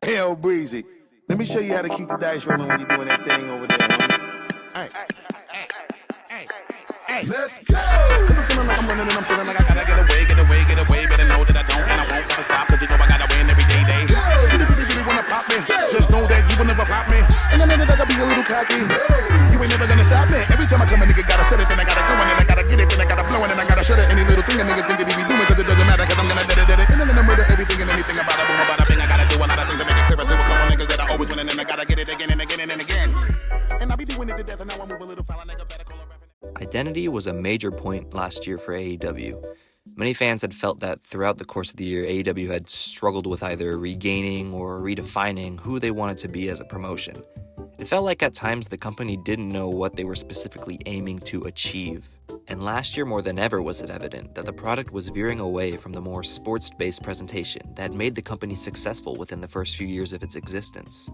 Hell breezy. Let me show you how to keep the dice rolling when you're doing that thing over there, homie. Hey, let's go! Cause I'm feeling like I'm running and I'm feeling like I gotta get away. Better know that I don't and I won't ever stop. Cause you know I gotta win every day. See the really wanna pop me. Just know that you will never pop me. And I know that I gotta be a little cocky. You ain't never gonna stop me. Every time I come, a nigga gotta set it, then I gotta go, and then I gotta get it, then I gotta blow, and then I gotta shut it. Any little thing a nigga think that he be doing, cause it doesn't matter, cause I'm gonna dead it. And then I'm gonna murder everything and anything about it. Boom, about a thing. I gotta do a lot of things to make it clear to a couple niggas that I always win, and then I gotta get it again and again and again. And I be doing it to death, and now I move a little foul, nigga better call a Identity was a major point last year for AEW. Many fans had felt that throughout the course of the year, AEW had struggled with either regaining or redefining who they wanted to be as a promotion. It felt like at times the company didn't know what they were specifically aiming to achieve. And last year more than ever was it evident that the product was veering away from the more sports-based presentation that had made the company successful within the first few years of its existence.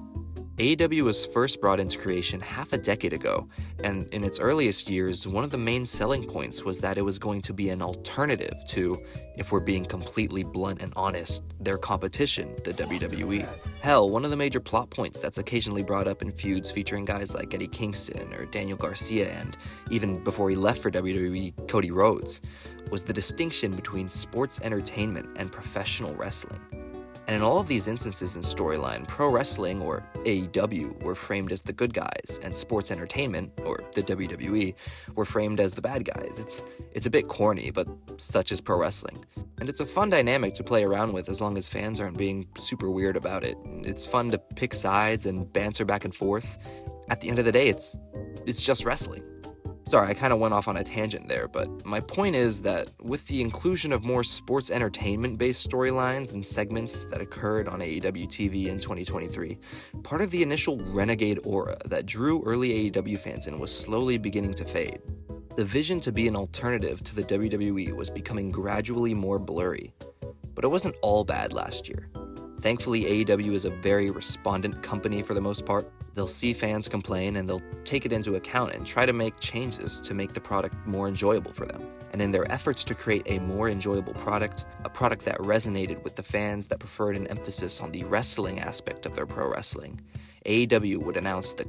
AEW was first brought into creation half a decade ago, and in its earliest years, one of the main selling points was that it was going to be an alternative to, if we're being completely blunt and honest, their competition, the WWE. Hell, one of the major plot points that's occasionally brought up in feuds featuring guys like Eddie Kingston or Daniel Garcia, and even before he left for WWE, Cody Rhodes, was the distinction between sports entertainment and professional wrestling. And in all of these instances in storyline, pro wrestling, or AEW, were framed as the good guys, and sports entertainment, or the WWE, were framed as the bad guys. It's a bit corny, but such is pro wrestling. And it's a fun dynamic to play around with as long as fans aren't being super weird about it. It's fun to pick sides and banter back and forth. At the end of the day, it's just wrestling. Sorry, I kind of went off on a tangent there, but my point is that with the inclusion of more sports entertainment-based storylines and segments that occurred on AEW TV in 2023, part of the initial renegade aura that drew early AEW fans in was slowly beginning to fade. The vision to be an alternative to the WWE was becoming gradually more blurry. But it wasn't all bad last year. Thankfully, AEW is a very respondent company for the most part. They'll see fans complain and they'll take it into account and try to make changes to make the product more enjoyable for them. And in their efforts to create a more enjoyable product, a product that resonated with the fans that preferred an emphasis on the wrestling aspect of their pro wrestling, AEW would announce the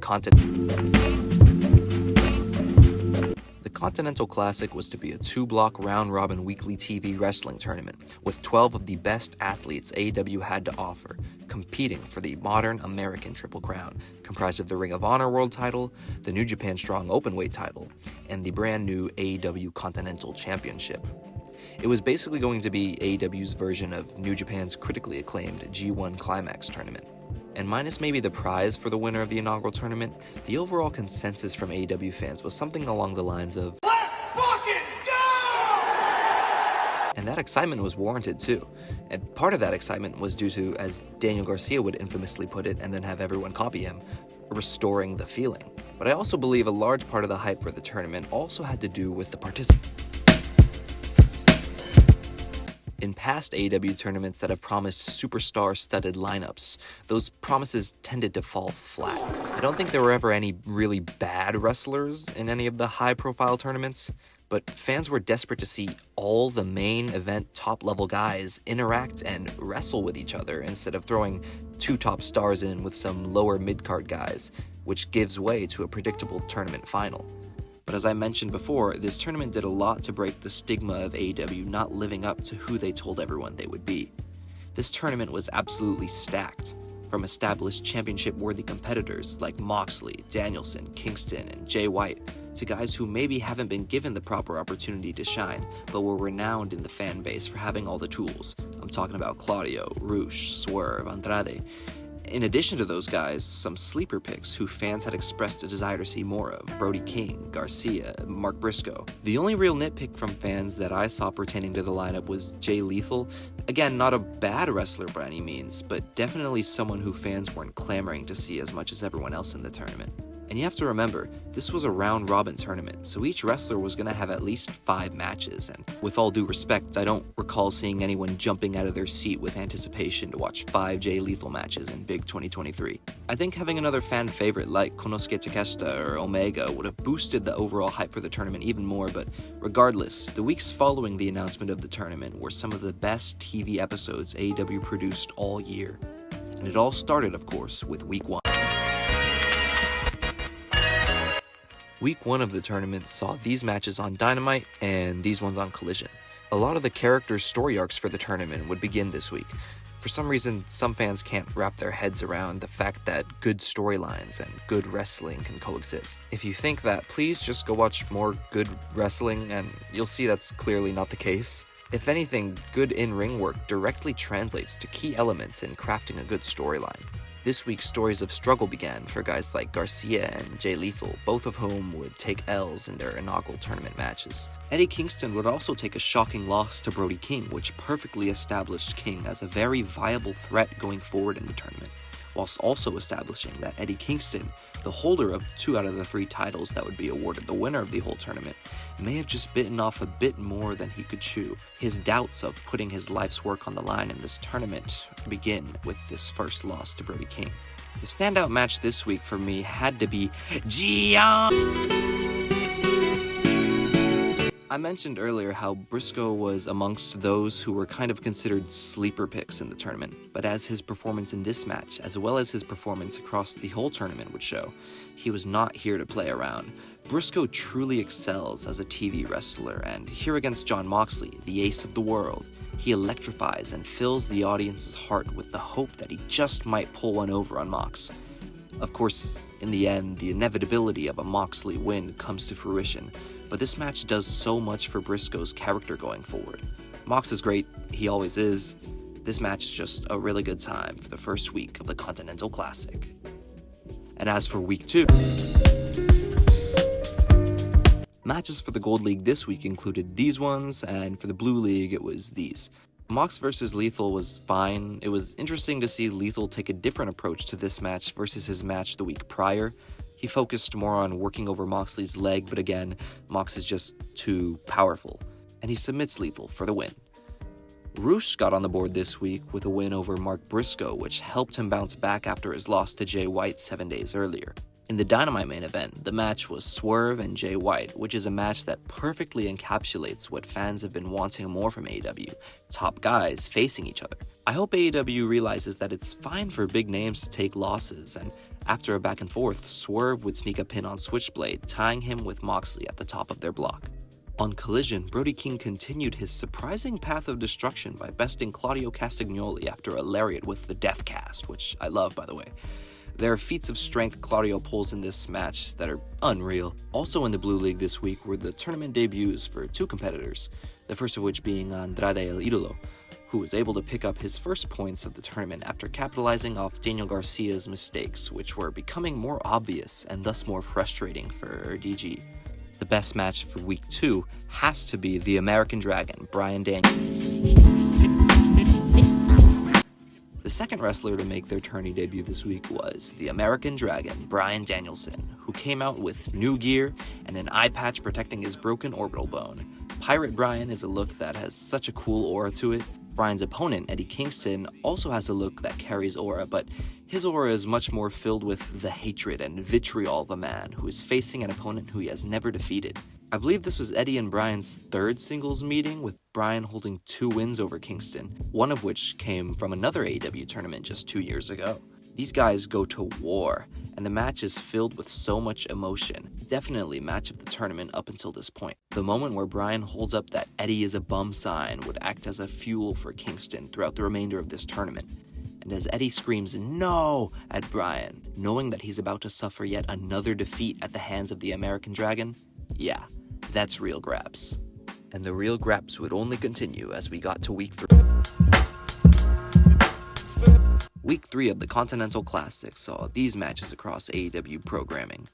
Continental Classic was to be a 2-block round-robin weekly TV wrestling tournament with 12 of the best athletes AEW had to offer, competing for the modern American Triple Crown, comprised of the Ring of Honor World title, the New Japan Strong Openweight title, and the brand new AEW Continental Championship. It was basically going to be AEW's version of New Japan's critically acclaimed G1 Climax tournament. And minus maybe the prize for the winner of the inaugural tournament, the overall consensus from AEW fans was something along the lines of, "Let's fucking go!" And that excitement was warranted too. And part of that excitement was due to, as Daniel Garcia would infamously put it and then have everyone copy him, restoring the feeling. But I also believe a large part of the hype for the tournament also had to do with the participants. In past AEW tournaments that have promised superstar-studded lineups, those promises tended to fall flat. I don't think there were ever any really bad wrestlers in any of the high-profile tournaments, but fans were desperate to see all the main event top-level guys interact and wrestle with each other instead of throwing 2 top stars in with some lower mid-card guys, which gives way to a predictable tournament final. But as I mentioned before, this tournament did a lot to break the stigma of AEW not living up to who they told everyone they would be. This tournament was absolutely stacked, from established championship-worthy competitors like Moxley, Danielson, Kingston, and Jay White, to guys who maybe haven't been given the proper opportunity to shine, but were renowned in the fan base for having all the tools. I'm talking about Claudio, Rush, Swerve, Andrade. In addition to those guys, some sleeper picks who fans had expressed a desire to see more of: Brody King, Garcia, Mark Briscoe. The only real nitpick from fans that I saw pertaining to the lineup was Jay Lethal. Again, not a bad wrestler by any means, but definitely someone who fans weren't clamoring to see as much as everyone else in the tournament. And you have to remember, this was a round-robin tournament, so each wrestler was going to have at least 5 matches, and with all due respect, I don't recall seeing anyone jumping out of their seat with anticipation to watch 5 Jay Lethal matches in Big 2023. I think having another fan favorite like Konosuke Takeshita or Omega would have boosted the overall hype for the tournament even more, but regardless, the weeks following the announcement of the tournament were some of the best TV episodes AEW produced all year. And it all started, of course, with Week 1. Week 1 of the tournament saw these matches on Dynamite and these ones on Collision. A lot of the characters' story arcs for the tournament would begin this week. For some reason, some fans can't wrap their heads around the fact that good storylines and good wrestling can coexist. If you think that, please just go watch more good wrestling and you'll see that's clearly not the case. If anything, good in-ring work directly translates to key elements in crafting a good storyline. This week's stories of struggle began for guys like Garcia and Jay Lethal, both of whom would take L's in their inaugural tournament matches. Eddie Kingston would also take a shocking loss to Brody King, which perfectly established King as a very viable threat going forward in the tournament, whilst also establishing that Eddie Kingston, the holder of 2 out of the 3 titles that would be awarded the winner of the whole tournament, may have just bitten off a bit more than he could chew. His doubts of putting his life's work on the line in this tournament begin with this first loss to Brody King. The standout match this week for me had to be Gian. I mentioned earlier how Briscoe was amongst those who were kind of considered sleeper picks in the tournament, but as his performance in this match, as well as his performance across the whole tournament would show, he was not here to play around. Briscoe truly excels as a TV wrestler, and here against Jon Moxley, the ace of the world, he electrifies and fills the audience's heart with the hope that he just might pull one over on Mox. Of course, in the end, the inevitability of a Moxley win comes to fruition, but this match does so much for Briscoe's character going forward. Mox is great, he always is. This match is just a really good time for the first week of the Continental Classic. And as for Week 2, matches for the Gold League this week included these ones, and for the Blue League it was these. Mox versus Lethal was fine. It was interesting to see Lethal take a different approach to this match versus his match the week prior. He focused more on working over Moxley's leg, but again, Mox is just too powerful, and he submits Lethal for the win. Roosh got on the board this week with a win over Mark Briscoe, which helped him bounce back after his loss to Jay White 7 days earlier. In the Dynamite main event, the match was Swerve and Jay White, which is a match that perfectly encapsulates what fans have been wanting more from AEW, top guys facing each other. I hope AEW realizes that it's fine for big names to take losses, and after a back and forth, Swerve would sneak a pin on Switchblade, tying him with Moxley at the top of their block. On Collision, Brody King continued his surprising path of destruction by besting Claudio Castagnoli after a lariat with the Death Cast, which I love, by the way. There are feats of strength Claudio pulls in this match that are unreal. Also in the Blue League this week were the tournament debuts for 2 competitors, the first of which being Andrade El Idolo, who was able to pick up his first points of the tournament after capitalizing off Daniel Garcia's mistakes, which were becoming more obvious and thus more frustrating for DG. The best match for Week 2 has to be the American Dragon, Bryan Danielson. The second wrestler to make their tourney debut this week was the American Dragon, Bryan Danielson, who came out with new gear and an eye patch protecting his broken orbital bone. Pirate Bryan is a look that has such a cool aura to it. Bryan's opponent, Eddie Kingston, also has a look that carries aura, but his aura is much more filled with the hatred and vitriol of a man who is facing an opponent who he has never defeated. I believe this was Eddie and Bryan's 3rd singles meeting, with Bryan holding 2 wins over Kingston, one of which came from another AEW tournament just 2 years ago. These guys go to war, and the match is filled with so much emotion. Definitely match of the tournament up until this point. The moment where Bryan holds up that Eddie is a bum sign would act as a fuel for Kingston throughout the remainder of this tournament. And as Eddie screams "No!" at Bryan, knowing that he's about to suffer yet another defeat at the hands of the American Dragon, yeah, that's real graps. And the real graps would only continue as we got to Week 3. Week 3 of the Continental Classic saw these matches across AEW programming.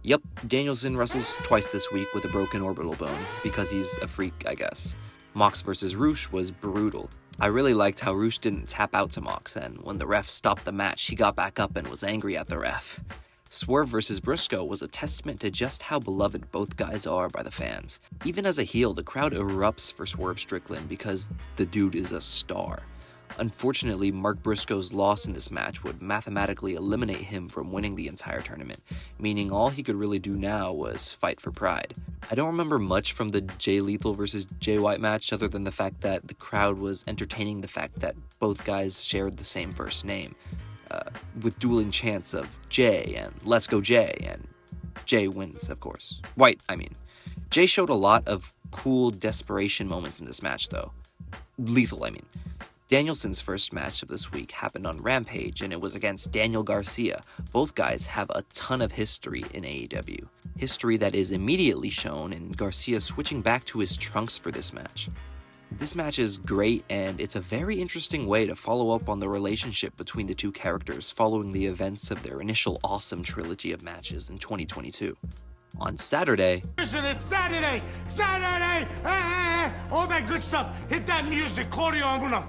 Yup, Danielson wrestles twice this week with a broken orbital bone, because he's a freak, I guess. Mox vs. Roosh was brutal. I really liked how Roosh didn't tap out to Mox, and when the ref stopped the match, he got back up and was angry at the ref. Swerve vs. Briscoe was a testament to just how beloved both guys are by the fans. Even as a heel, the crowd erupts for Swerve Strickland because the dude is a star. Unfortunately, Mark Briscoe's loss in this match would mathematically eliminate him from winning the entire tournament, meaning all he could really do now was fight for pride. I don't remember much from the Jay Lethal vs. Jay White match other than the fact that the crowd was entertaining the fact that both guys shared the same first name. with dueling chants of Jay and Let's Go Jay, and Jay wins, of course. White, I mean. Jay showed a lot of cool desperation moments in this match, though. Lethal, I mean. Danielson's first match of this week happened on Rampage, and it was against Daniel Garcia. Both guys have a ton of history in AEW. History that is immediately shown in Garcia switching back to his trunks for this match. This match is great, and it's a very interesting way to follow up on the relationship between the two characters following the events of their initial awesome trilogy of matches in 2022. On Saturday, Listen, it's Saturday! Saturday! All that good stuff. Hit that music, Claudio. I'm gonna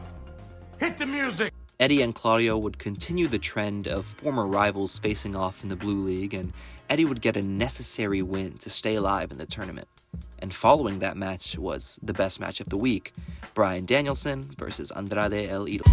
hit the music. Eddie and Claudio would continue the trend of former rivals facing off in the Blue League, and Eddie would get a necessary win to stay alive in the tournament. And following that match was the best match of the week, Bryan Danielson versus Andrade El Idolo.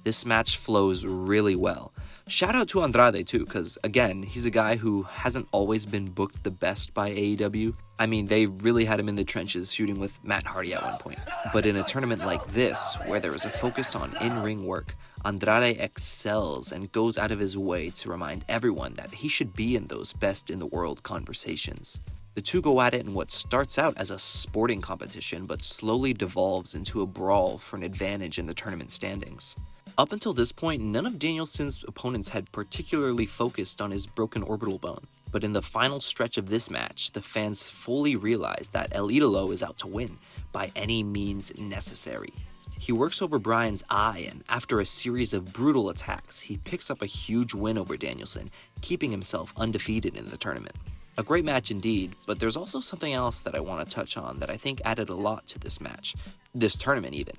This match flows really well. Shout out to Andrade too, because again, he's a guy who hasn't always been booked the best by AEW. I mean, they really had him in the trenches shooting with Matt Hardy at one point. But in a tournament like this, where there is a focus on in-ring work, Andrade excels and goes out of his way to remind everyone that he should be in those best in the world conversations. The two go at it in what starts out as a sporting competition, but slowly devolves into a brawl for an advantage in the tournament standings. Up until this point, none of Danielson's opponents had particularly focused on his broken orbital bone. But in the final stretch of this match, the fans fully realize that El Idolo is out to win by any means necessary. He works over Bryan's eye, and after a series of brutal attacks, he picks up a huge win over Danielson, keeping himself undefeated in the tournament. A great match indeed, but there's also something else that I want to touch on that I think added a lot to this match, this tournament even.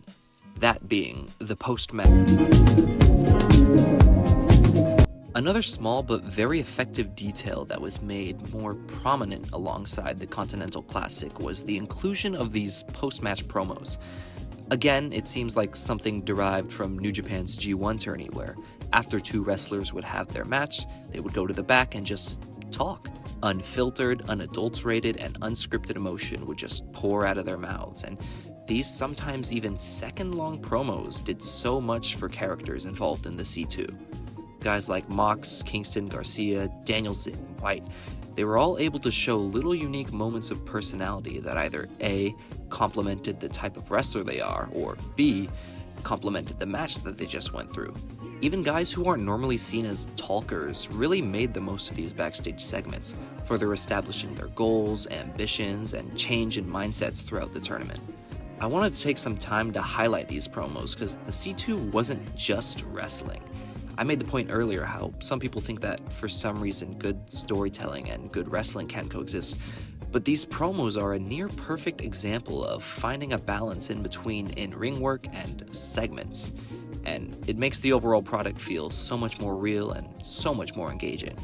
That being the post-match. Another small but very effective detail that was made more prominent alongside the Continental Classic was the inclusion of these post-match promos. Again, it seems like something derived from New Japan's G1 tourney, where after two wrestlers would have their match, they would go to the back and just talk. Unfiltered, unadulterated, and unscripted emotion would just pour out of their mouths, and these sometimes even second-long promos did so much for characters involved in the C2. Guys like Mox, Kingston, Garcia, Danielson, White, they were all able to show little unique moments of personality that either A, complemented the type of wrestler they are, or B, complemented the match that they just went through. Even guys who aren't normally seen as talkers really made the most of these backstage segments, further establishing their goals, ambitions, and change in mindsets throughout the tournament. I wanted to take some time to highlight these promos because the C2 wasn't just wrestling. I made the point earlier how some people think that for some reason good storytelling and good wrestling can coexist, but these promos are a near perfect example of finding a balance in between in-ring work and segments, and it makes the overall product feel so much more real and so much more engaging.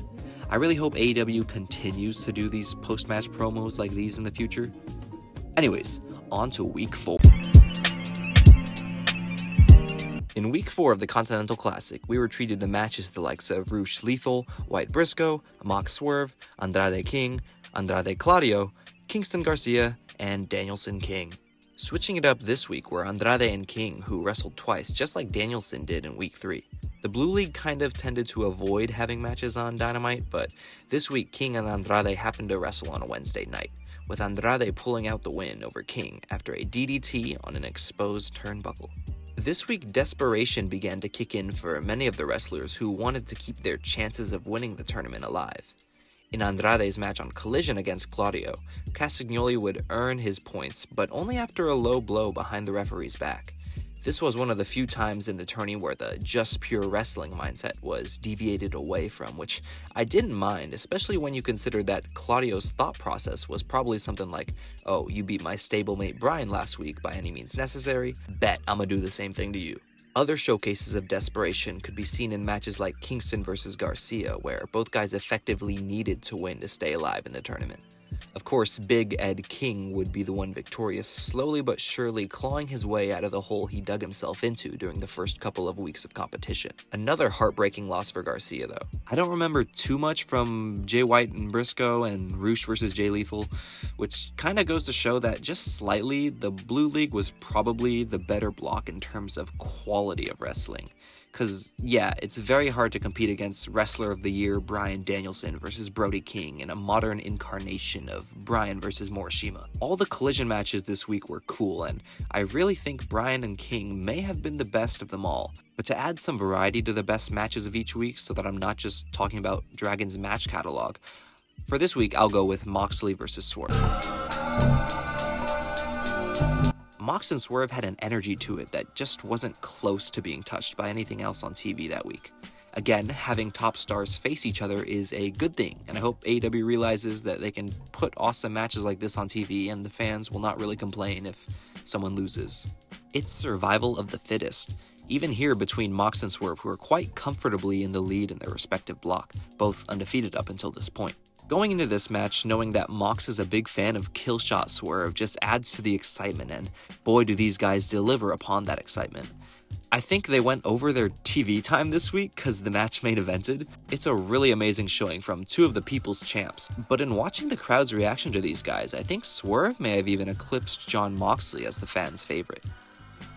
I really hope AEW continues to do these post-match promos like these in the future. Anyways, on to Week 4. In Week 4 of the Continental Classic, we were treated to matches the likes of Rush Lethal, White Briscoe, Mox Swerve, Andrade King, Andrade Claudio, Kingston Garcia, and Danielson King. Switching it up this week were Andrade and King, who wrestled twice just like Danielson did in Week 3. The Blue League kind of tended to avoid having matches on Dynamite, but this week King and Andrade happened to wrestle on a Wednesday night, with Andrade pulling out the win over King after a DDT on an exposed turnbuckle. This week, desperation began to kick in for many of the wrestlers who wanted to keep their chances of winning the tournament alive. In Andrade's match on Collision against Claudio, Castagnoli would earn his points, but only after a low blow behind the referee's back. This was one of the few times in the tourney where the just pure wrestling mindset was deviated away from, which I didn't mind, especially when you consider that Claudio's thought process was probably something like, oh, you beat my stablemate Bryan last week by any means necessary, bet I'ma do the same thing to you. Other showcases of desperation could be seen in matches like Kingston versus Garcia, where both guys effectively needed to win to stay alive in the tournament. Of course, Big Ed King would be the one victorious, slowly but surely clawing his way out of the hole he dug himself into during the first couple of weeks of competition. Another heartbreaking loss for Garcia, though. I don't remember too much from Jay White and Briscoe and Roosh versus Jay Lethal, which kind of goes to show that just slightly, the Blue League was probably the better block in terms of quality of wrestling. Because, yeah, it's very hard to compete against Wrestler of the Year Bryan Danielson versus Brody King in a modern incarnation of Bryan versus Morishima. All the collision matches this week were cool, and I really think Bryan and King may have been the best of them all. But to add some variety to the best matches of each week so that I'm not just talking about Dragon's match catalog, for this week I'll go with Moxley versus Swerve. Mox and Swerve had an energy to it that just wasn't close to being touched by anything else on TV that week. Again, having top stars face each other is a good thing, and I hope AEW realizes that they can put awesome matches like this on TV and the fans will not really complain if someone loses. It's survival of the fittest, even here between Mox and Swerve, who are quite comfortably in the lead in their respective block, both undefeated up until this point. Going into this match, knowing that Mox is a big fan of Killshot Swerve just adds to the excitement, and boy do these guys deliver upon that excitement. I think they went over their TV time this week because the match main evented. It's a really amazing showing from two of the people's champs, but in watching the crowd's reaction to these guys, I think Swerve may have even eclipsed Jon Moxley as the fans' favorite.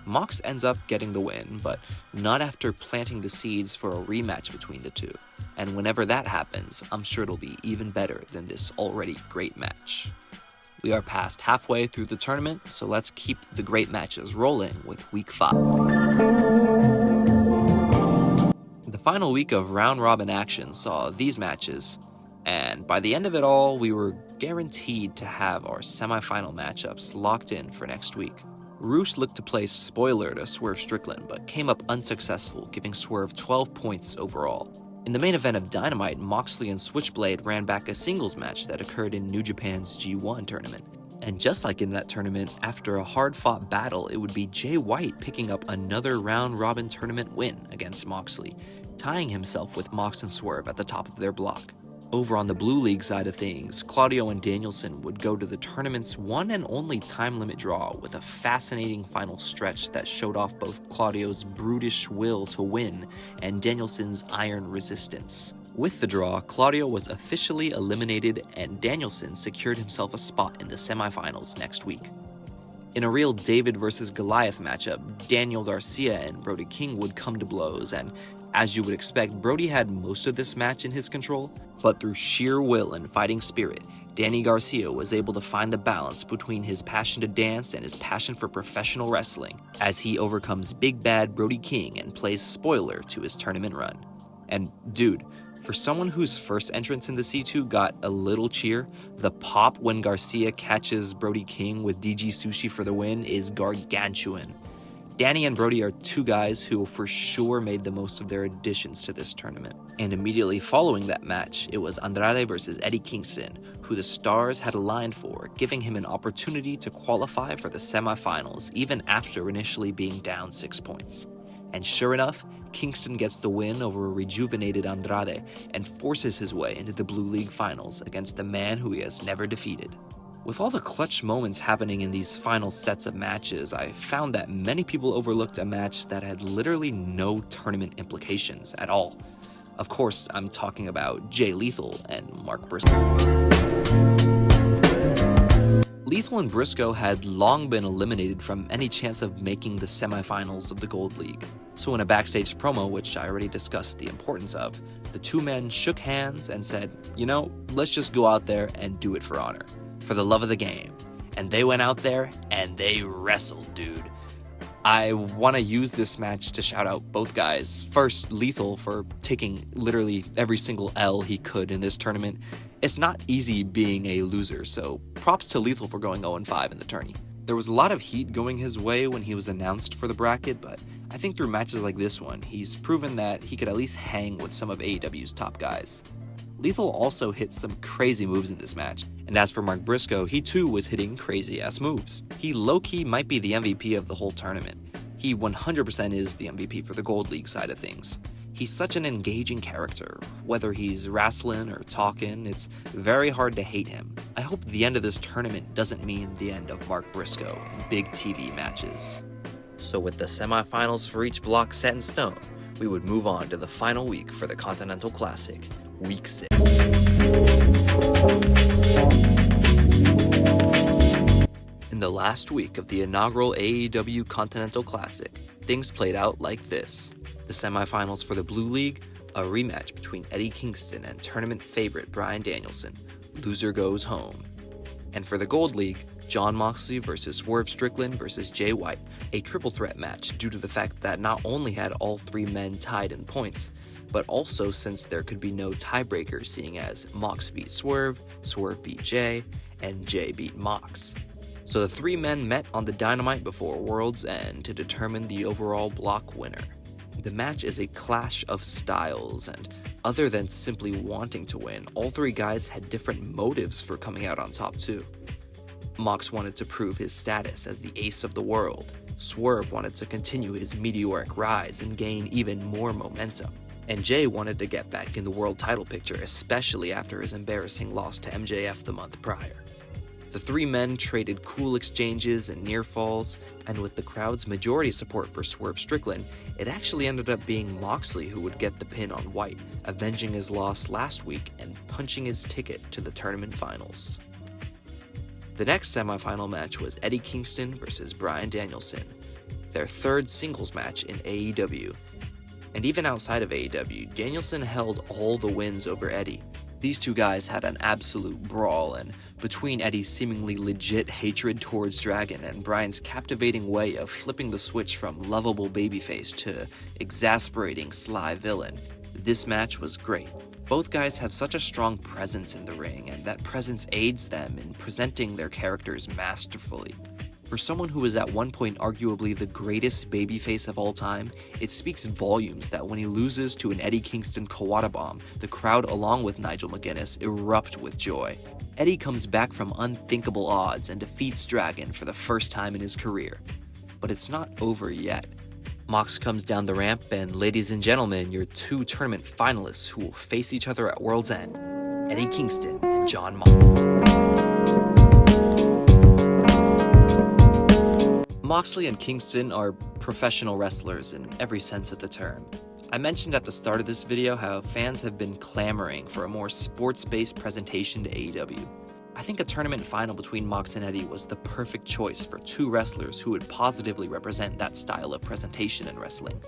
Mox ends up getting the win, but not after planting the seeds for a rematch between the two. And whenever that happens, I'm sure it'll be even better than this already great match. We are past halfway through the tournament, so let's keep the great matches rolling with Week 5. The final week of round-robin action saw these matches, and by the end of it all, we were guaranteed to have our semifinal matchups locked in for next week. Roosh looked to play spoiler to Swerve Strickland, but came up unsuccessful, giving Swerve 12 points overall. In the main event of Dynamite, Moxley and Switchblade ran back a singles match that occurred in New Japan's G1 tournament. And just like in that tournament, after a hard-fought battle, it would be Jay White picking up another round-robin tournament win against Moxley, tying himself with Mox and Swerve at the top of their block. Over on the Blue League side of things, Claudio and Danielson would go to the tournament's one and only time limit draw with a fascinating final stretch that showed off both Claudio's brutish will to win and Danielson's iron resistance. With the draw, Claudio was officially eliminated and Danielson secured himself a spot in the semifinals next week. In a real David versus Goliath matchup, Daniel Garcia and Brody King would come to blows, and as you would expect, Brody had most of this match in his control, but through sheer will and fighting spirit, Danny Garcia was able to find the balance between his passion to dance and his passion for professional wrestling, as he overcomes big bad Brody King and plays spoiler to his tournament run. And dude, for someone whose first entrance in the C2 got a little cheer, the pop when Garcia catches Brody King with DG Sushi for the win is gargantuan. Danny and Brody are two guys who for sure made the most of their additions to this tournament. And immediately following that match, it was Andrade versus Eddie Kingston, who the stars had aligned for, giving him an opportunity to qualify for the semifinals even after initially being down 6 points. And sure enough, Kingston gets the win over a rejuvenated Andrade and forces his way into the Blue League finals against the man who he has never defeated. With all the clutch moments happening in these final sets of matches, I found that many people overlooked a match that had literally no tournament implications at all. Of course, I'm talking about Jay Lethal and Mark Briscoe. Lethal and Briscoe had long been eliminated from any chance of making the semifinals of the Gold League. So in a backstage promo, which I already discussed the importance of, the two men shook hands and said, let's just go out there and do it for honor, for the love of the game. And they went out there and they wrestled, dude. I want to use this match to shout out both guys. First, Lethal for taking literally every single L he could in this tournament. It's not easy being a loser, so props to Lethal for going 0-5 in the tourney. There was a lot of heat going his way when he was announced for the bracket, but I think through matches like this one, he's proven that he could at least hang with some of AEW's top guys. Lethal also hit some crazy moves in this match, and as for Mark Briscoe, he too was hitting crazy-ass moves. He low-key might be the MVP of the whole tournament. He 100% is the MVP for the Gold League side of things. He's such an engaging character. Whether he's wrestling or talking, it's very hard to hate him. I hope the end of this tournament doesn't mean the end of Mark Briscoe in big TV matches. So with the semifinals for each block set in stone, we would move on to the final week for the Continental Classic, Week 6. In the last week of the inaugural AEW Continental Classic, things played out like this. The semifinals for the Blue League, a rematch between Eddie Kingston and tournament favorite Bryan Danielson. Loser goes home. And for the Gold League, Jon Moxley versus Swerve Strickland versus Jay White, a triple threat match due to the fact that not only had all three men tied in points, but also since there could be no tiebreakers, seeing as Mox beat Swerve, Swerve beat Jay, and Jay beat Mox. So the three men met on the Dynamite before World's End to determine the overall block winner. The match is a clash of styles, and other than simply wanting to win, all three guys had different motives for coming out on top too. Mox wanted to prove his status as the ace of the world. Swerve wanted to continue his meteoric rise and gain even more momentum. And Jay wanted to get back in the world title picture, especially after his embarrassing loss to MJF the month prior. The three men traded cool exchanges and near falls, and with the crowd's majority support for Swerve Strickland, it actually ended up being Moxley who would get the pin on White, avenging his loss last week and punching his ticket to the tournament finals. The next semifinal match was Eddie Kingston versus Bryan Danielson, their third singles match in AEW. And even outside of AEW, Danielson held all the wins over Eddie. These two guys had an absolute brawl, and between Eddie's seemingly legit hatred towards Dragon and Bryan's captivating way of flipping the switch from lovable babyface to exasperating sly villain, this match was great. Both guys have such a strong presence in the ring, and that presence aids them in presenting their characters masterfully. For someone who was at one point arguably the greatest babyface of all time, it speaks volumes that when he loses to an Eddie Kingston Kawada bomb, the crowd along with Nigel McGuinness erupt with joy. Eddie comes back from unthinkable odds and defeats Dragon for the first time in his career. But it's not over yet. Mox comes down the ramp, and ladies and gentlemen, your two tournament finalists who will face each other at World's End, Eddie Kingston and Jon Moxley and Kingston are professional wrestlers in every sense of the term. I mentioned at the start of this video how fans have been clamoring for a more sports-based presentation to AEW. I think a tournament final between Mox and Eddie was the perfect choice for two wrestlers who would positively represent that style of presentation in wrestling.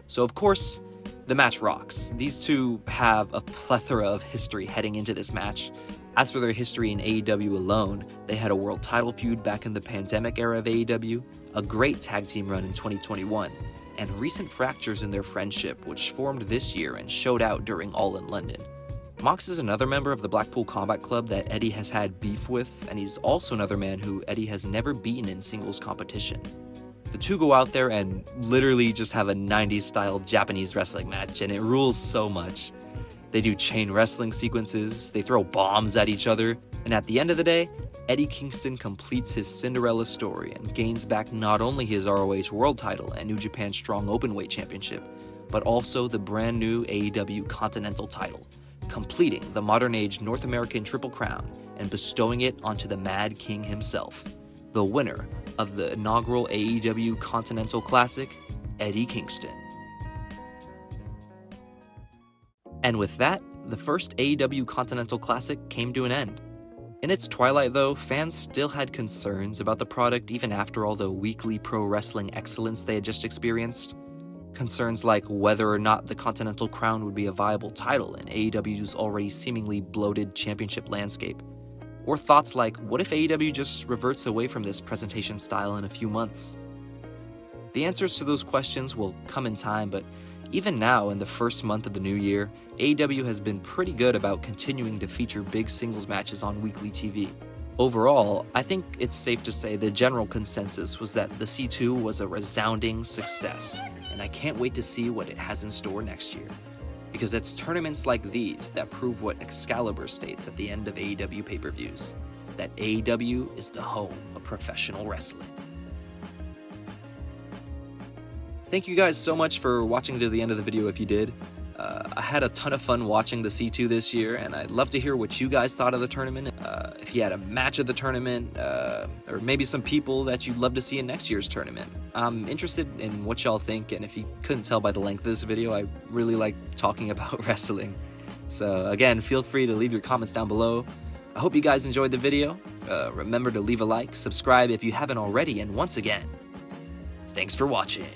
So of course, the match rocks. These two have a plethora of history heading into this match. As for their history in AEW alone, they had a world title feud back in the pandemic era of AEW, a great tag team run in 2021, and recent fractures in their friendship which formed this year and showed out during All in London. Mox is another member of the Blackpool Combat Club that Eddie has had beef with, and he's also another man who Eddie has never beaten in singles competition. The two go out there and literally just have a 90s style Japanese wrestling match, and it rules so much. They do chain wrestling sequences, they throw bombs at each other, and at the end of the day, Eddie Kingston completes his Cinderella story and gains back not only his ROH World title and New Japan Strong Openweight Championship, but also the brand new AEW Continental title, completing the modern age North American Triple Crown and bestowing it onto the Mad King himself, the winner of the inaugural AEW Continental Classic, Eddie Kingston. And with that, the first AEW Continental Classic came to an end. In its twilight though, fans still had concerns about the product even after all the weekly pro wrestling excellence they had just experienced. Concerns like whether or not the Continental Crown would be a viable title in AEW's already seemingly bloated championship landscape. Or thoughts like, what if AEW just reverts away from this presentation style in a few months? The answers to those questions will come in time, but even now, in the first month of the new year, AEW has been pretty good about continuing to feature big singles matches on weekly TV. Overall, I think it's safe to say the general consensus was that the C2 was a resounding success, and I can't wait to see what it has in store next year. Because it's tournaments like these that prove what Excalibur states at the end of AEW pay-per-views, that AEW is the home of professional wrestling. Thank you guys so much for watching to the end of the video if you did. I had a ton of fun watching the C2 this year, and I'd love to hear what you guys thought of the tournament. If you had a match of the tournament, or maybe some people that you'd love to see in next year's tournament. I'm interested in what y'all think, and if you couldn't tell by the length of this video, I really like talking about wrestling. So again, feel free to leave your comments down below. I hope you guys enjoyed the video. Remember to leave a like, subscribe if you haven't already, and once again, thanks for watching.